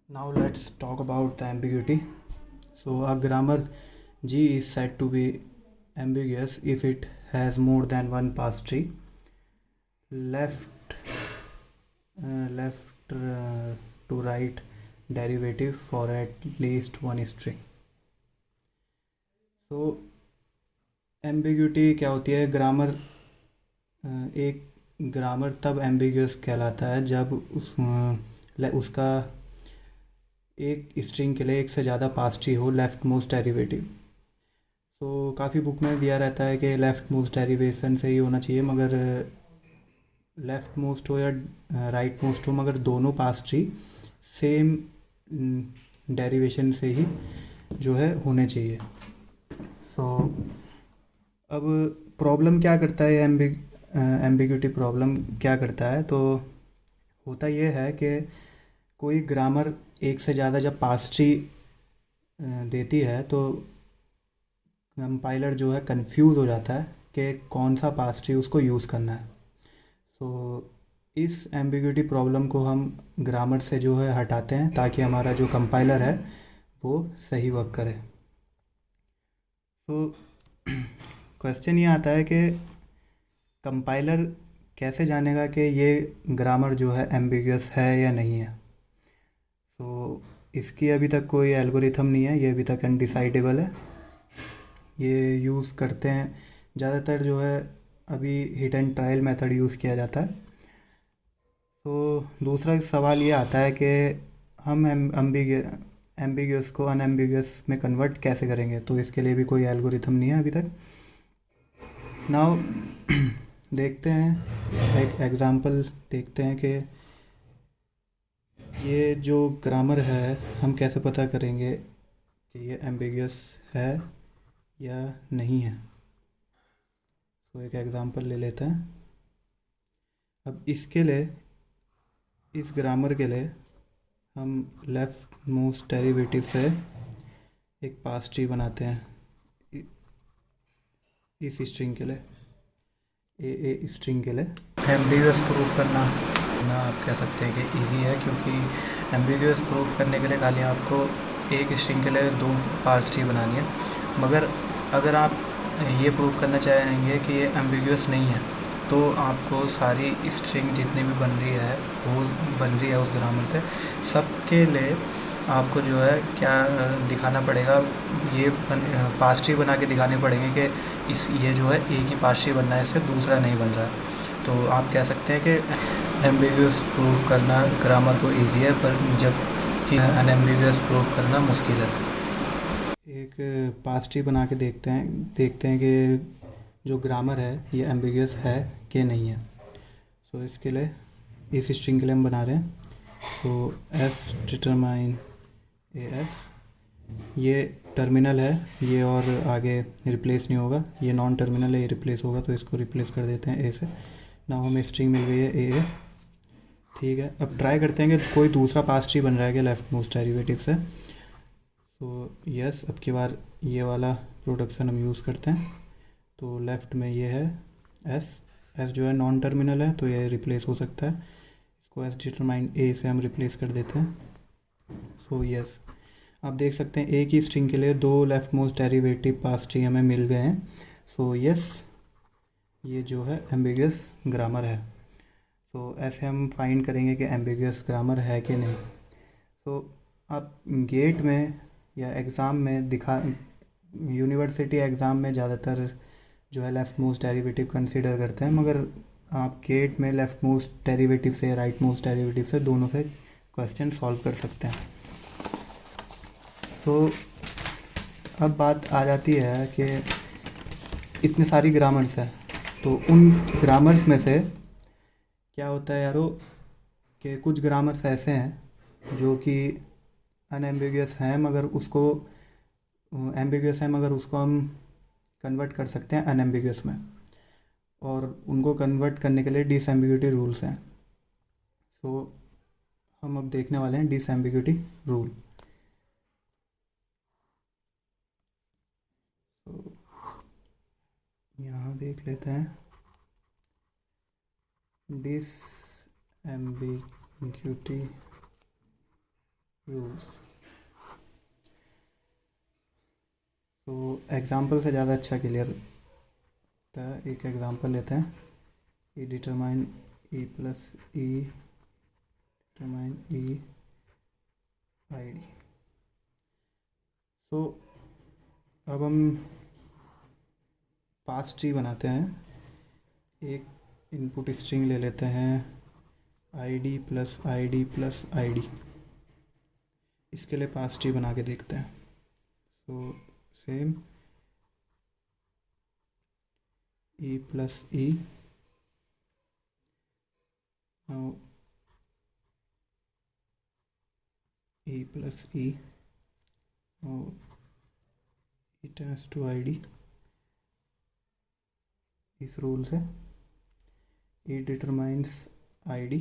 Now let's talk about the ambiguity. So a grammar G is said to be ambiguous if it has more than one pass tree, left to right derivative for at least one string. So ambiguity क्या होती है? एक grammar तब ambiguous कहलाता है जब उसका एक स्ट्रिंग के लिए एक से ज़्यादा पास ट्री हो, लेफ्ट मोस्ट डेरिवेटिव। तो काफ़ी बुक में दिया रहता है कि लेफ़्ट मोस्ट डेरिवेशन से ही होना चाहिए, मगर लेफ़्ट मोस्ट हो या राइट मोस्ट हो, मगर दोनों पास ट्री सेम डेरिवेशन से ही जो है होने चाहिए। सो अब प्रॉब्लम क्या करता है? एम्बिग्यूटी प्रॉब्लम क्या करता है? तो होता ये है कि कोई ग्रामर एक से ज़्यादा जब पास ट्री देती है तो कंपाइलर जो है कंफ्यूज हो जाता है कि कौन सा पास ट्री उसको यूज़ करना है। सो इस एम्बिग्यूटी प्रॉब्लम को हम ग्रामर से जो है हटाते हैं ताकि हमारा जो कंपाइलर है वो सही वर्क करे। तो क्वेश्चन ये आता है कि कंपाइलर कैसे जानेगा कि ये ग्रामर जो है एम्बिगुअस है या नहीं है? तो इसकी अभी तक कोई एल्गोरिथम नहीं है, ये अभी तक अनडिसाइडेबल है। ये यूज़ करते हैं ज़्यादातर जो है, अभी hit and trial method use किया जाता है। तो दूसरा सवाल ये आता है कि हम एम्बिगुअस को अनएम्बिगुअस में कन्वर्ट कैसे करेंगे? तो इसके लिए भी कोई एल्गोरिथम नहीं है अभी तक। नाउ देखते हैं, एक एग्ज़ाम्पल देखते हैं कि ये जो ग्रामर है हम कैसे पता करेंगे कि ये एम्बिगुअस है या नहीं है। तो एक एग्ज़ाम्पल ले लेते हैं। अब इसके लिए, इस ग्रामर के लिए हम लेफ़्ट मोस्ट डेरिवेटिव से एक पास ट्री बनाते हैं इस स्ट्रिंग के लिए, ए स्ट्रिंग के लिए। एम्बिगुअस प्रूफ करना ना आप कह सकते हैं कि इजी है, क्योंकि एम्बिगुअस प्रूफ करने के लिए खाली आपको एक स्ट्रिंग के लिए दो पास ट्री बनानी है। मगर अगर आप ये प्रूफ करना चाहेंगे कि ये एम्बिगुअस नहीं है तो आपको सारी स्ट्रिंग जितनी भी बन रही है उस ग्रामर से, सबके लिए आपको जो है क्या दिखाना पड़ेगा, ये पास ट्री बना के दिखाने पड़ेंगे कि ये जो है एक ही पास ट्री बनना है, इससे दूसरा नहीं बन रहा है। तो आप कह सकते हैं कि एम्बिगुअस प्रूफ करना ग्रामर को ईजी है, पर जबकि अनएम्बिगुअस प्रूफ करना मुश्किल है। एक पास ट्री बना के देखते हैं कि जो ग्रामर है ये एम्बिगुअस है कि नहीं है। सो इसके लिए, इस स्ट्रिंग के लिए हम बना रहे हैं। तो एस डिटरमाइन ए एस, ये टर्मिनल है, ये और आगे रिप्लेस नहीं होगा, ये नॉन टर्मिनल है, ये रिप्लेस होगा, तो इसको रिप्लेस कर देते हैं ए से। ना हमें स्ट्रिंग मिल गई है ए। ठीक है, अब ट्राई करते हैं कि कोई दूसरा पास ट्री बन रहा है कि लेफ्ट मोस्ट डेरिवेटिव से। तो यस, अब की बार ये वाला प्रोडक्शन हम यूज़ करते हैं। तो लेफ़्ट में ये है एस, एस जो है नॉन टर्मिनल है तो ये रिप्लेस हो सकता है, इसको एस डिटरमाइन ए से हम रिप्लेस कर देते हैं। सो यस, आप देख सकते हैं एक ही स्ट्रिंग के लिए दो लेफ्ट मोस्ट डेरिवेटिव पास ट्री हमें मिल गए हैं। सो यस, ये जो है एम्बिगुअस ग्रामर है। तो ऐसे हम फाइंड करेंगे कि एम्बिगुअस ग्रामर है कि नहीं। तो आप गेट में या एग्ज़ाम में यूनिवर्सिटी एग्ज़ाम में ज़्यादातर जो है लेफ़्ट मोस्ट डेरिवेटिव कंसीडर करते हैं, मगर आप गेट में लेफ़्ट मोस्ट डेरिवेटिव से राइट मोस्ट डेरिवेटिव से दोनों से क्वेश्चन सॉल्व कर सकते हैं। तो अब बात आ जाती है कि इतने सारी ग्रामर्स हैं, तो उन ग्रामर्स में से क्या होता है यारो कि कुछ ग्रामर्स ऐसे हैं जो कि अनएम्बिगुअस हैं, मगर उसको हम कन्वर्ट कर सकते हैं अनएम्बिगुअस में, और उनको कन्वर्ट करने के लिए डिसएम्बिग्यूटी रूल्स हैं। सो हम अब देखने वाले हैं डिसएम्बिग्यूटी रूल। तो यहाँ देख लेते हैं डिसएम्बिग्यूटी रूल्स। तो एग्ज़ाम्पल से ज़्यादा अच्छा क्लियर होता है। एक एग्ज़ाम्पल लेते हैं, E determine E plus E determine E I D. तो अब हम पास ट्री बनाते हैं। एक इनपुट स्ट्रिंग ले लेते हैं I D plus I D plus I D. इसके लिए पास ट्री बना के देखते हैं। तो same E plus E, E plus E E tends to I D. इस रूल से E determines I D.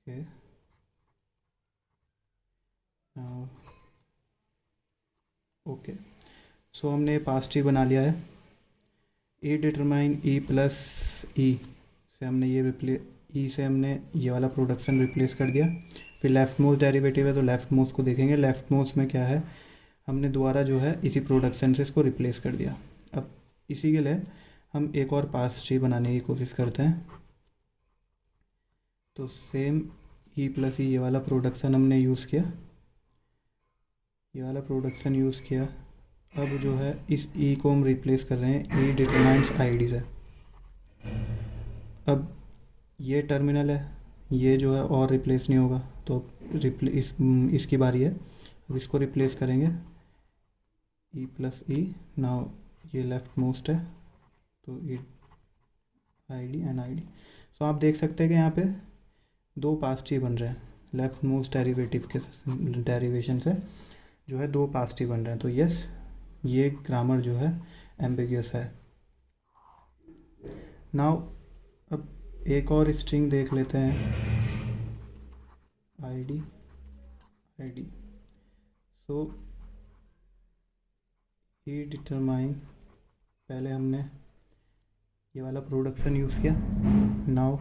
Okay, okay, so हमने पास ट्री बना लिया है। ई डिटरमाइन ई प्लस ई से हमने ई से हमने ये वाला प्रोडक्शन रिप्लेस कर दिया। फिर लेफ्ट मोस्ट डेरिवेटिव है तो लेफ्ट मोस्ट को देखेंगे। लेफ्ट मोस्ट में क्या है, हमने दोबारा जो है इसी प्रोडक्शन से इसको रिप्लेस कर दिया। अब इसी के लिए हम एक और पास ट्री बनाने की कोशिश करते हैं। तो सेम ई प्लस ई, ये वाला प्रोडक्शन हमने यूज़ किया, ये वाला प्रोडक्शन यूज़ किया। अब जो है इस ई को हम रिप्लेस कर रहे हैं ई डिटरमाइंस आई डी से। अब ये टर्मिनल है, ये जो है और रिप्लेस नहीं होगा, तो इसकी बारी है। अब इसको रिप्लेस करेंगे ई प्लस ई। नाउ ये लेफ्ट मोस्ट है तो E I D and I D. So आप देख सकते हैं कि यहाँ पे दो पास ट्री बन रहे हैं। लेफ्ट मोस्ट डेरिवेटिव के डेरिवेशन से जो है दो पास ट्री बन रहे हैं। तो यस, ये ग्रामर जो है एम्बिगियस है। नाउ अब एक और स्ट्रिंग देख लेते हैं, I D I D. So E determine, पहले हमने ये वाला प्रोडक्शन यूज़ किया। नाउ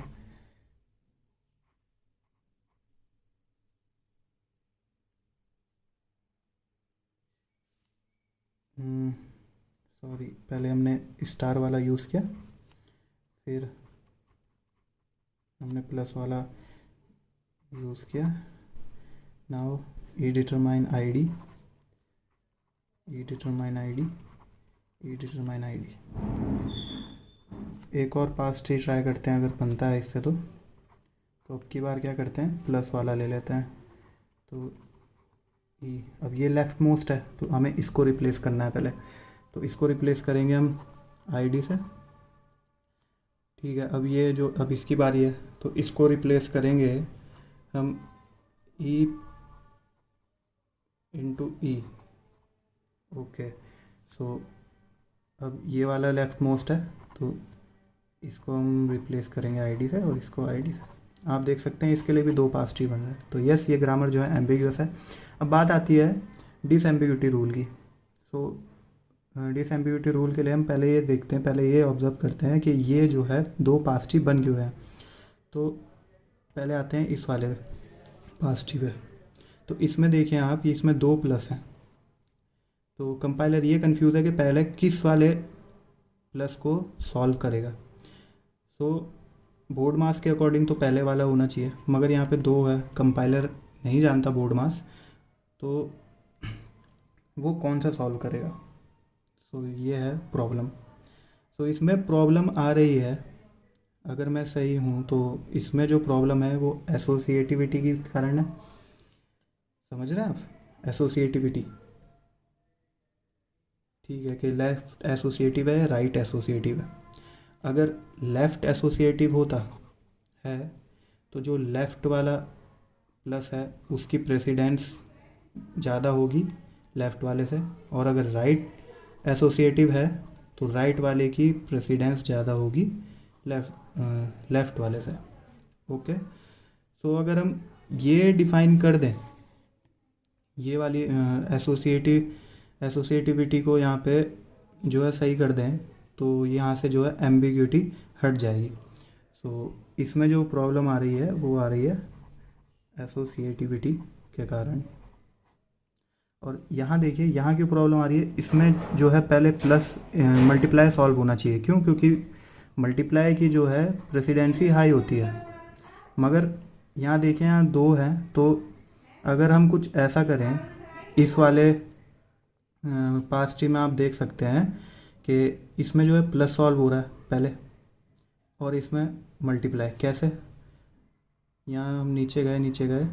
सॉरी, पहले हमने स्टार वाला यूज़ किया, फिर हमने प्लस वाला यूज़ किया। Now E determine I D, E determine I D, E determine I D. एक और पास ट्री ट्राई करते हैं, अगर बनता है इससे तो अब की बार क्या करते हैं, प्लस वाला ले लेते हैं। तो ई, अब ये लेफ़्ट मोस्ट है तो हमें इसको रिप्लेस करना है पहले। तो इसको रिप्लेस करेंगे हम आईडी से, ठीक है। अब ये जो, अब इसकी बारी है तो इसको रिप्लेस करेंगे हम ई इंटू ई। ओके, सो अब ये वाला लेफ़्ट मोस्ट है तो इसको हम रिप्लेस करेंगे आईडी से और इसको आईडी से। आप देख सकते हैं इसके लिए भी दो पास ट्री बन रहे हैं। तो यस, ये ग्रामर जो है एम्बिगुअस है। अब बात आती है डिसएम्बिग्यूटी रूल की। सो डिसएम्बिग्यूटी रूल के लिए हम पहले ये देखते हैं, पहले ये ऑब्जर्व करते हैं कि ये जो है दो पास ट्री बन क्यों रहे हैं। तो पहले आते हैं इस वाले पास ट्री पे। तो इसमें देखिए आप, इसमें दो प्लस हैं। तो कंपाइलर ये कंफ्यूज है कि पहले किस वाले प्लस को सॉल्व करेगा। तो बोर्ड मास के अकॉर्डिंग तो पहले वाला होना चाहिए, मगर यहाँ पे दो है, कंपाइलर नहीं जानता बोर्ड मास, तो वो कौन सा सॉल्व करेगा। सो ये है प्रॉब्लम। सो इसमें प्रॉब्लम आ रही है, अगर मैं सही हूँ तो इसमें जो प्रॉब्लम है वो एसोसिएटिविटी के कारण है। समझ रहे हैं आप, एसोसिएटिविटी, ठीक है, कि लेफ़्ट एसोसिएटिव है, राइट एसोसिएटिव है। अगर लेफ़्ट एसोसिएटिव होता है तो जो लेफ़्ट वाला प्लस है उसकी प्रेसिडेंस ज़्यादा होगी लेफ़्ट वाले से, और अगर राइट एसोसिएटिव है तो राइट वाले की प्रेसिडेंस ज़्यादा होगी लेफ़्ट वाले से। ओके, तो अगर हम ये डिफ़ाइन कर दें, ये वाली एसोसिएटिविटी को यहाँ पे जो है सही कर दें, तो यहाँ से जो है एम्बिग्यूटी हट जाएगी। सो इसमें जो प्रॉब्लम आ रही है वो आ रही है एसोसिएटिविटी के कारण। और यहाँ देखिए, यहाँ की प्रॉब्लम आ रही है, इसमें जो है पहले प्लस मल्टीप्लाई सॉल्व होना चाहिए। क्यों? क्योंकि मल्टीप्लाई की जो है प्रेसिडेंसी हाई होती है, मगर यहाँ देखें, यहाँ 2 है, तो अगर हम कुछ ऐसा करें, इस वाले पास ट्री में आप देख सकते हैं कि इसमें जो है प्लस सॉल्व हो रहा है पहले, और इसमें मल्टीप्लाई। कैसे? यहाँ हम नीचे गए,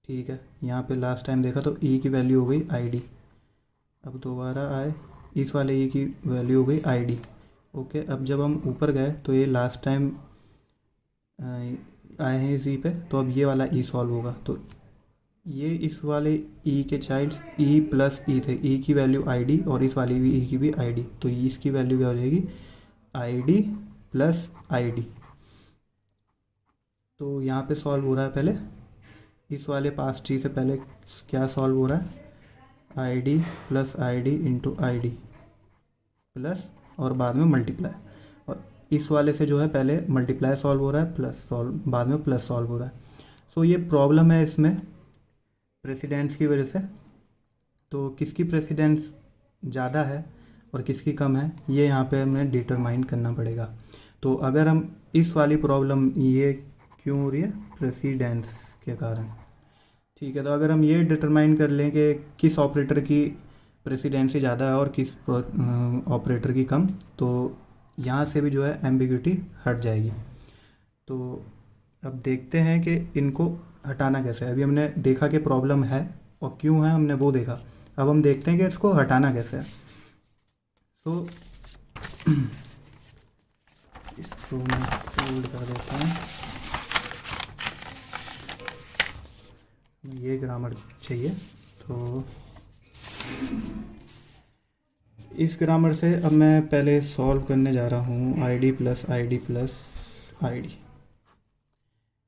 ठीक है, यहाँ पे लास्ट टाइम देखा तो ई की वैल्यू हो गई ID। अब दोबारा आए, इस वाले ई की वैल्यू हो गई ID। ओके, अब जब हम ऊपर गए तो ये लास्ट टाइम आए हैं इस ई पे, तो अब ये वाला ई सॉल्व होगा। तो ये इस वाले ई के चाइल्ड्स ई प्लस ई थे, ई की वैल्यू ID और इस वाली भी ई की भी ID, तो इसकी वैल्यू क्या हो जाएगी? ID plus ID। तो यहाँ पे सॉल्व हो रहा है पहले, इस वाले पास ट्री से पहले क्या सॉल्व हो रहा है? ID plus ID into ID plus, और बाद में मल्टीप्लाई। और इस वाले से जो है पहले मल्टीप्लाई सॉल्व हो रहा है, प्लस सॉल्व, बाद में प्लस सॉल्व हो रहा है। सो ये प्रॉब्लम है इसमें प्रेसिडेंस की वजह से। तो किसकी प्रेसिडेंस ज़्यादा है और किसकी कम है, ये यहाँ पे हमें डिटरमाइन करना पड़ेगा। तो अगर हम इस वाली प्रॉब्लम, ये क्यों हो रही है? प्रेसिडेंस के कारण। ठीक है, तो अगर हम ये डिटरमाइन कर लें कि किस ऑपरेटर की प्रेसिडेंसी ज़्यादा है और किस ऑपरेटर की कम, तो यहाँ से भी जो है एम्बिग्यूटी हट जाएगी। तो अब देखते हैं कि इनको हटाना कैसे है। अभी हमने देखा कि प्रॉब्लम है और क्यों है, हमने वो देखा। अब हम देखते हैं कि इसको हटाना कैसे है। तो इसको मैं फोल्ड कर देता हूँ। ये ग्रामर चाहिए, तो इस ग्रामर से अब मैं पहले सॉल्व करने जा रहा हूँ ID plus ID plus ID,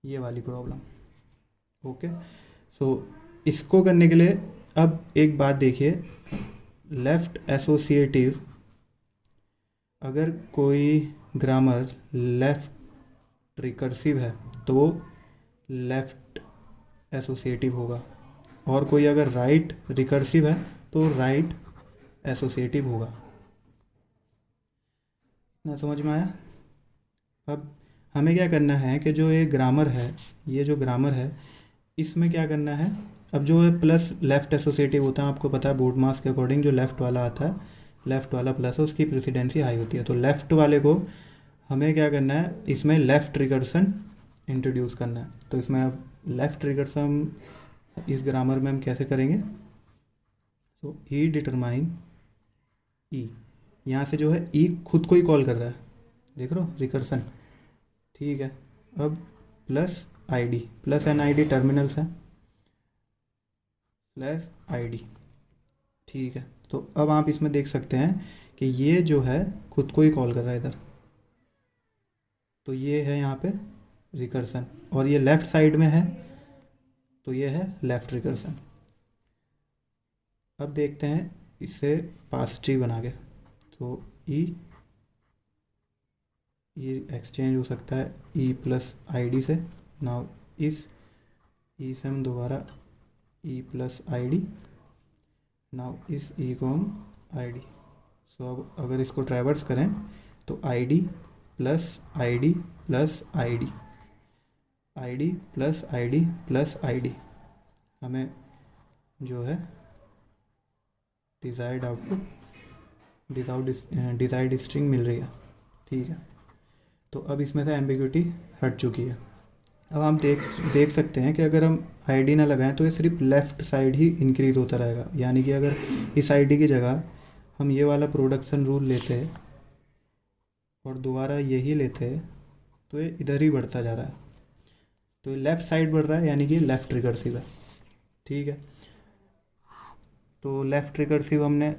ये वाली प्रॉब्लम। ओके, सो इसको करने के लिए अब एक बात देखिए, लेफ़्ट एसोसिएटिव, अगर कोई ग्रामर लेफ़्ट रिकर्सिव है तो वो लेफ़्ट एसोसिएटिव होगा, और कोई अगर राइट रिकर्सिव है तो राइट एसोसिएटिव होगा। ना समझ में आया? अब हमें क्या करना है कि जो ये ग्रामर है, ये जो ग्रामर है, इसमें क्या करना है, अब जो है प्लस लेफ़्ट एसोसिएटिव होता है, आपको पता है बोर्ड मास के अकॉर्डिंग जो लेफ़्ट वाला आता है, लेफ़्ट वाला प्लस है, उसकी प्रेसिडेंसी हाई होती है। तो लेफ़्ट वाले को हमें क्या करना है, इसमें लेफ़्ट रिकर्सन इंट्रोड्यूस करना है। तो इसमें अब लेफ़्ट रिकर्सन इस ग्रामर में हम कैसे करेंगे? तो ई डिटरमाइन ई, यहाँ से जो है ई खुद को ही कॉल कर रहा है, देख रहे हो, रिकर्सन। ठीक है, अब plus ID, plus NID terminals है, प्लस ID। ठीक है, तो अब आप इसमें देख सकते हैं कि ये जो है खुद को ही कॉल कर रहा है इधर, तो ये है यहाँ पे रिकर्सन, और ये लेफ़्ट साइड में है तो ये है लेफ़्ट रिकर्सन। अब देखते हैं इससे पास ट्री बना के, तो ई ये एक्सचेंज हो सकता है ई प्लस ID से। नाउ इस ई से हम दोबारा ई प्लस ID, नाउ इस ई को हम ID। सो अब अगर इसको ट्रैवर्स करें तो ID plus ID plus ID, ID plus ID plus ID, हमें जो है डिज़ायर्ड आउटपुट डिज़ायर्ड स्ट्रिंग मिल रही है। ठीक है, तो अब इसमें से एम्बिग्यूटी हट चुकी है। अब हम देख सकते हैं कि अगर हम ID ना लगाएं तो ये सिर्फ लेफ़्ट साइड ही इंक्रीज़ होता रहेगा। यानी कि अगर इस ID की जगह हम ये वाला प्रोडक्शन रूल लेते और दोबारा यही लेते तो ये इधर ही बढ़ता जा रहा है, तो ये लेफ़्ट साइड बढ़ रहा है, यानी कि लेफ़्ट रिकर्सिव है। ठीक है, तो लेफ़्ट रिकर्सिव हमने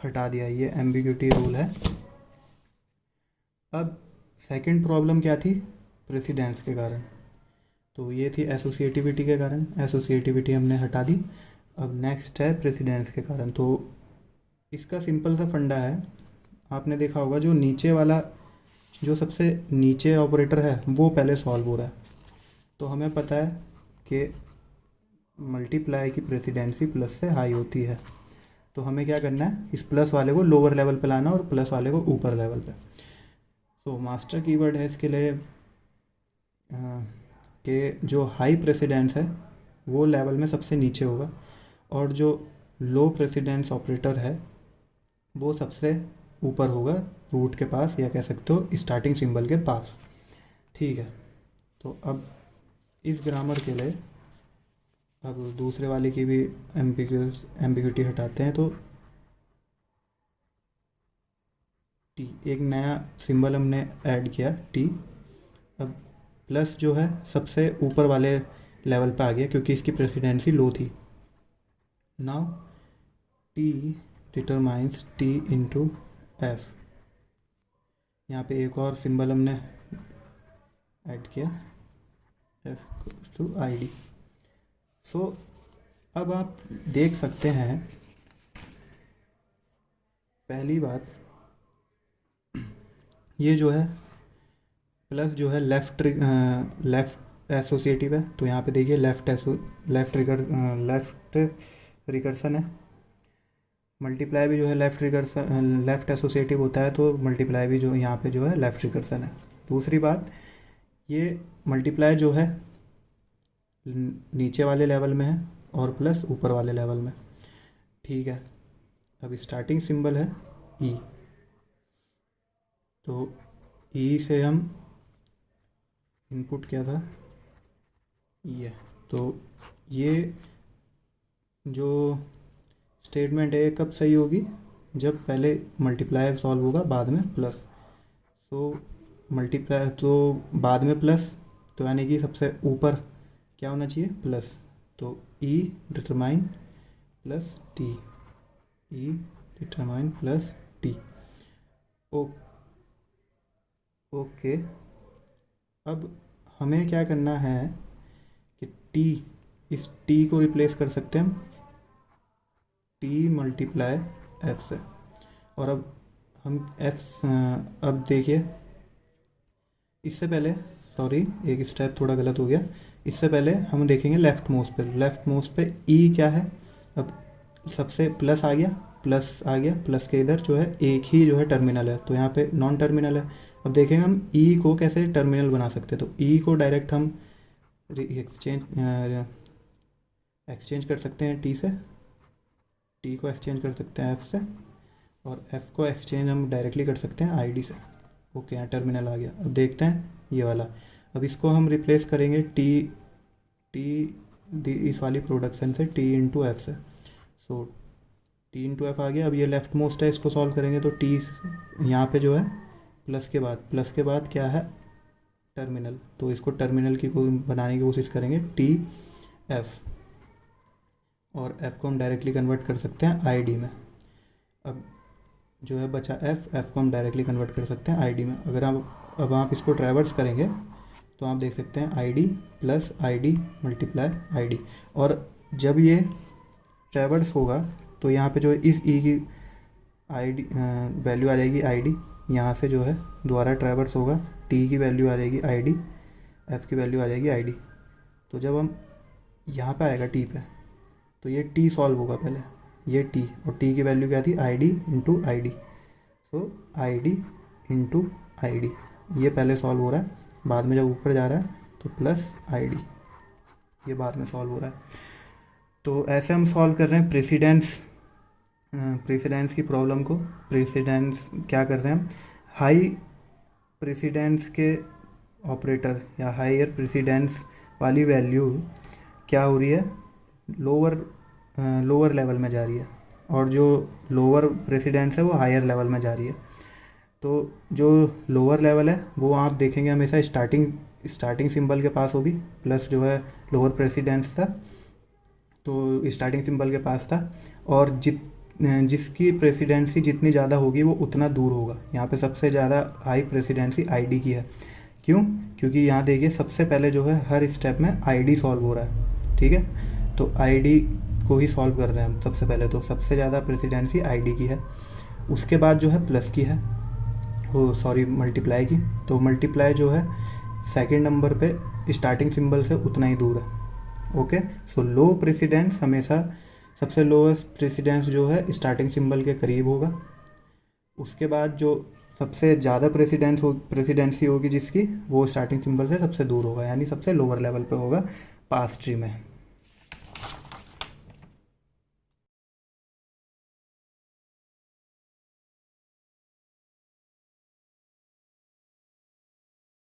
हटा दिया, ये एम्बिग्यूटी रूल है। अब सेकंड प्रॉब्लम क्या थी? प्रेसिडेंस के कारण। तो ये थी एसोसिएटिविटी के कारण, एसोसिएटिविटी हमने हटा दी। अब नेक्स्ट है प्रेसिडेंस के कारण। तो इसका सिंपल सा फंडा है, आपने देखा होगा जो नीचे वाला, जो सबसे नीचे ऑपरेटर है वो पहले सॉल्व हो रहा है। तो हमें पता है कि मल्टीप्लाई की प्रेसिडेंसी प्लस से हाई होती है। तो हमें क्या करना है, इस प्लस वाले को लोअर लेवल पे लाना और प्लस वाले को ऊपर लेवल पे। तो मास्टर कीवर्ड है इसके लिए कि जो हाई प्रेसिडेंस है वो लेवल में सबसे नीचे होगा, और जो लो प्रेसिडेंस ऑपरेटर है वो सबसे ऊपर होगा, रूट के पास, या कह सकते हो स्टार्टिंग सिंबल के पास। ठीक है, तो अब इस ग्रामर के लिए अब दूसरे वाले की भी एम्बिग्यूटी हटाते हैं। तो टी, एक नया सिंबल हमने ऐड किया टी। अब प्लस जो है सबसे ऊपर वाले लेवल पे आ गया क्योंकि इसकी प्रेसिडेंसी लो थी। Now T determines T into F. यहाँ पे एक और सिंबल हमने ऐड किया, एफ टू आई डी। सो अब आप देख सकते हैं, पहली बात ये जो है प्लस जो है लेफ़्ट एसोसिएटिव है। तो यहाँ पे देखिए लेफ़्ट रिकर्सन है। मल्टीप्लाई भी जो है लेफ़्ट एसोसिएटिव होता है, तो मल्टीप्लाई भी जो यहाँ पे जो है लेफ़्ट रिकर्सन है। दूसरी बात, ये मल्टीप्लाई जो है नीचे वाले लेवल में है और प्लस ऊपर वाले लेवल में। ठीक है, अब स्टार्टिंग सिंबल है ई। तो ई से हम इनपुट किया था ये, तो ये जो स्टेटमेंट है कब सही होगी, जब पहले मल्टीप्लाई सॉल्व होगा बाद में प्लस। तो मल्टीप्लाई तो बाद में प्लस, तो यानी कि सबसे ऊपर क्या होना चाहिए, प्लस। तो ई डिटरमाइन प्लस टी, ई डिटरमाइन प्लस टी। ओके, अब हमें क्या करना है कि टी, इस टी को रिप्लेस कर सकते हैं हम टी मल्टीप्लाई एफ से। और अब हम अब देखिए, इससे पहले सॉरी एक स्टेप थोड़ा गलत हो गया। इससे पहले हम देखेंगे लेफ़्ट मोस्ट पे ई क्या है। अब सबसे प्लस आ गया, प्लस के इधर जो है एक ही जो है टर्मिनल है, तो यहाँ पे नॉन टर्मिनल है। अब देखेंगे हम ई को कैसे टर्मिनल बना सकते हैं। तो ई को डायरेक्ट हम एक्सचेंज कर सकते हैं टी से, टी को एक्सचेंज कर सकते हैं एफ़ से, और एफ़ को एक्सचेंज हम डायरेक्टली कर सकते हैं आई डी से। ओके, यहाँ टर्मिनल आ गया। अब देखते हैं ये वाला, अब इसको हम रिप्लेस करेंगे इस वाली प्रोडक्शन से टी इंटू एफ से। सो टी इंटू एफ आ गया। अब ये लेफ़्ट मोस्ट है, इसको सॉल्व करेंगे तो टी यहाँ पे जो है प्लस के बाद क्या है, टर्मिनल। तो इसको टर्मिनल की बनाने की कोशिश करेंगे टी एफ, और एफ़ को हम डायरेक्टली कन्वर्ट कर सकते हैं आई डी में। अब जो है बचा एफ़ को हम डायरेक्टली कन्वर्ट कर सकते हैं आई डी में। अगर आप इसको ट्रैवर्स करेंगे तो आप देख सकते हैं I D plus I D multiply I D. और जब ये ट्रैवर्स होगा तो यहाँ पे जो इस ई की आई डी वैल्यू आ जाएगी आई डी, यहाँ से जो है दोबारा ट्रैवर्स होगा, टी की वैल्यू आ जाएगी आई डी, एफ़ की वैल्यू आ जाएगी आई डी। तो जब हम यहाँ पे आएगा टी पे, तो ये टी सॉल्व होगा पहले, ये टी, और टी की वैल्यू क्या थी, I D into I D. So I D into I D, ये पहले सॉल्व हो रहा है। बाद में जब ऊपर जा रहा है तो प्लस आई डी, ये बाद में सॉल्व हो रहा है। तो ऐसे हम सॉल्व कर रहे हैं प्रेसिडेंस की प्रॉब्लम को। प्रेसिडेंस क्या कर रहे हैं हम, हाई प्रेसिडेंस के ऑपरेटर या हायर प्रेसिडेंस वाली वैल्यू क्या हो रही है, लोअर लेवल में जा रही है, और जो लोअर प्रेसिडेंस है वो हायर लेवल में जा रही है। तो जो लोअर लेवल है वो आप देखेंगे हमेशा स्टार्टिंग सिंबल के पास होगी, प्लस जो है लोअर प्रेसिडेंस था तो स्टार्टिंग सिंबल के पास था, और जिसकी प्रेसिडेंसी जितनी ज़्यादा होगी वो उतना दूर होगा। यहाँ पे सबसे ज़्यादा हाई प्रेसिडेंसी आईडी की है। क्यों? क्योंकि यहाँ देखिए सबसे पहले जो है हर स्टेप में आईडी सॉल्व हो रहा है। ठीक है, तो आईडी को ही सॉल्व कर रहे हैं हम सबसे पहले, तो सबसे ज़्यादा प्रेसिडेंसी आईडी की है। उसके बाद जो है प्लस की है, मल्टीप्लाई की। तो मल्टीप्लाई जो है सेकंड नंबर पे स्टार्टिंग सिंबल से उतना ही दूर है। ओके, सो लो प्रेसिडेंस हमेशा सबसे लोएस्ट प्रेसिडेंस जो है स्टार्टिंग सिंबल के करीब होगा। उसके बाद जो सबसे ज़्यादा प्रेसिडेंसी होगी जिसकी, वो स्टार्टिंग सिंबल से सबसे दूर होगा, यानी सबसे लोअर लेवल पे होगा पास ट्री में।